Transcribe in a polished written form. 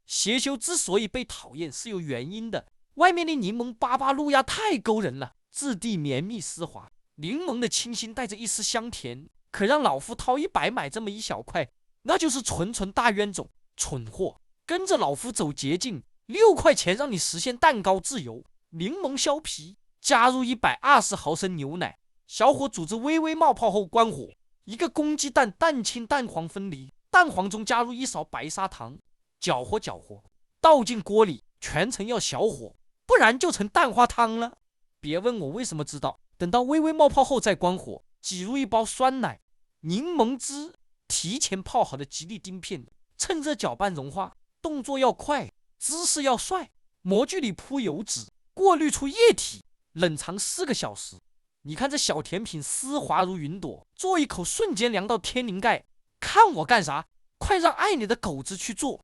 邪修之所以被讨厌是有原因的，外面的柠檬巴巴路亚太勾人了，质地绵密丝滑，柠檬的清新带着一丝香甜，可让老夫掏100买这么一小块，那就是纯大冤种，蠢货！跟着老夫走捷径，6块钱让你实现蛋糕自由。柠檬削皮，加入120毫升牛奶，小火煮至微微冒泡后关火。一个公鸡蛋，蛋清蛋黄分离，蛋黄中加入1勺白砂糖，搅和，倒进锅里，全程要小火，不然就成蛋花汤了。别问我为什么知道，等到微微冒泡后再关火，挤入1包酸奶、柠檬汁，提前泡好的吉利丁片，趁热搅拌融化，动作要快，姿势要帅。模具里铺油纸，过滤出液体，冷藏4个小时。你看这小甜品丝滑如云朵，做一口瞬间凉到天灵盖。看我干啥？快让爱你的狗子去做。